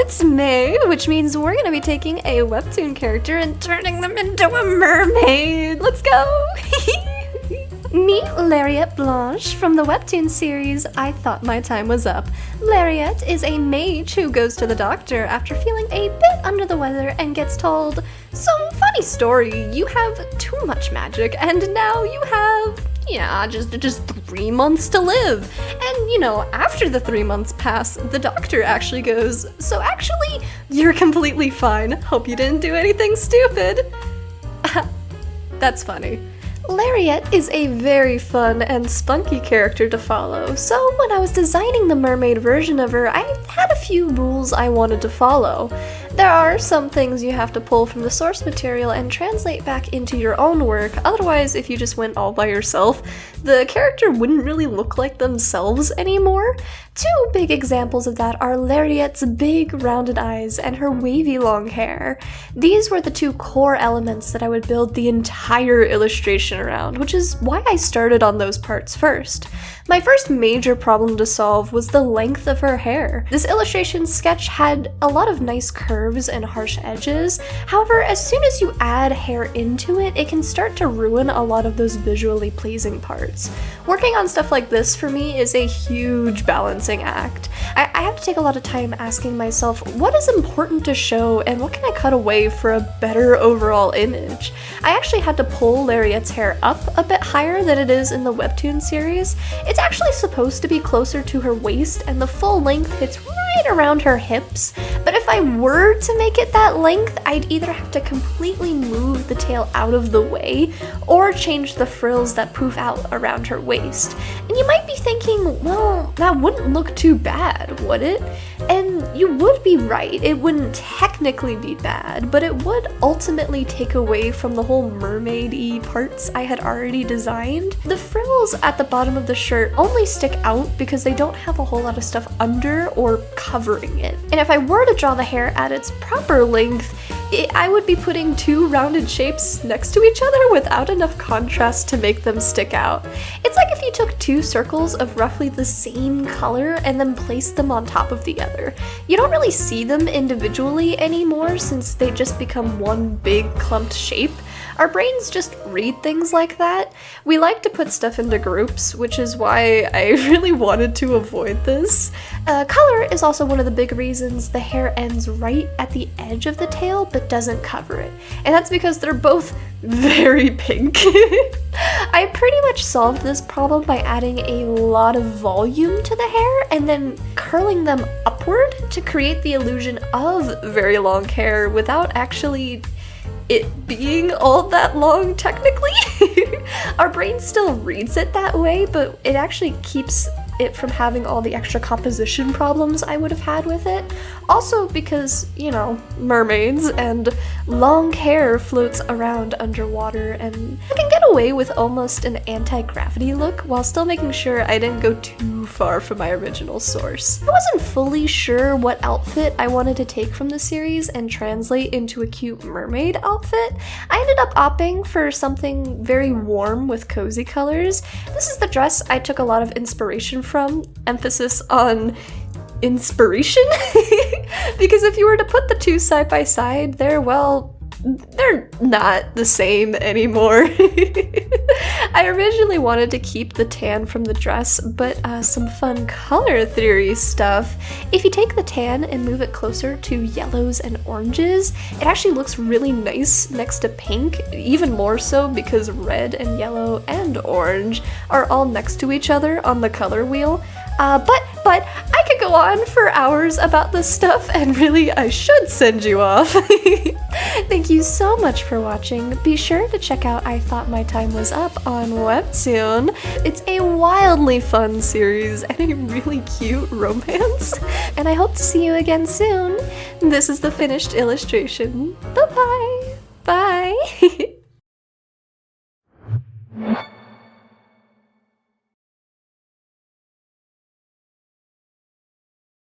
it's May, which means we're gonna be taking a webtoon character and turning them into a mermaid. Let's go! Meet Lariette Blanche from the webtoon series I Thought My Time Was Up. Lariette is a mage who goes to the doctor after feeling a bit under the weather and gets told, "So, funny story, you have too much magic and now you have, just 3 months to live." And after the 3 months pass, the doctor actually goes, "So actually, you're completely fine. Hope you didn't do anything stupid." That's funny. Lariette is a very fun and spunky character to follow, so when I was designing the mermaid version of her, I had a few rules I wanted to follow. There are some things you have to pull from the source material and translate back into your own work, otherwise if you just went all by yourself, the character wouldn't really look like themselves anymore. Two big examples of that are Lariette's big rounded eyes and her wavy long hair. These were the two core elements that I would build the entire illustration around, which is why I started on those parts first. My first major problem to solve was the length of her hair. This illustration sketch had a lot of nice curves and harsh edges. However, as soon as you add hair into it, it can start to ruin a lot of those visually pleasing parts. Working on stuff like this for me is a huge balancing act. I have to take a lot of time asking myself, what is important to show and what can I cut away for a better overall image? I actually had to pull Lariette's hair up a bit higher than it is in the webtoon series. It's actually supposed to be closer to her waist and the full length hits right around her hips, but if I were to make it that length, I'd either have to completely move the tail out of the way or change the frills that poof out around her waist. And you might be thinking, well, that wouldn't look too bad, would it? And you would be right, it wouldn't technically be bad, but it would ultimately take away from the whole mermaid-y parts I had already designed. The frills at the bottom of the shirt only stick out because they don't have a whole lot of stuff under or covering it. And if I were to draw the hair at its proper length, I would be putting two rounded shapes next to each other without enough contrast to make them stick out. It's like if you took two circles of roughly the same color and then placed them on top of the other. You don't really see them individually anymore since they just become one big clumped shape. Our brains just read things like that. We like to put stuff into groups, which is why I really wanted to avoid this. Color is also one of the big reasons the hair ends right at the edge of the tail but doesn't cover it. And that's because they're both very pink. I pretty much solved this problem by adding a lot of volume to the hair and then curling them upward to create the illusion of very long hair without actually it being all that long technically. Our brain still reads it that way, but it actually keeps it from having all the extra composition problems I would have had with it. Also because, mermaids and long hair floats around underwater, and I can get away with almost an anti-gravity look while still making sure I didn't go too far from my original source. I wasn't fully sure what outfit I wanted to take from the series and translate into a cute mermaid outfit. I ended up opting for something very warm with cozy colors. This is the dress I took a lot of inspiration from, emphasis on inspiration, because if you were to put the two side by side, they're not the same anymore. I originally wanted to keep the tan from the dress, but some fun color theory stuff. If you take the tan and move it closer to yellows and oranges, it actually looks really nice next to pink, even more so because red and yellow and orange are all next to each other on the color wheel. But I could go on for hours about this stuff, and really I should send you off. Thank you so much for watching. Be sure to check out I Thought My Time Was Up on WEBTOON. It's a wildly fun series and a really cute romance. And I hope to see you again soon. This is the finished illustration. Bye-bye. Bye.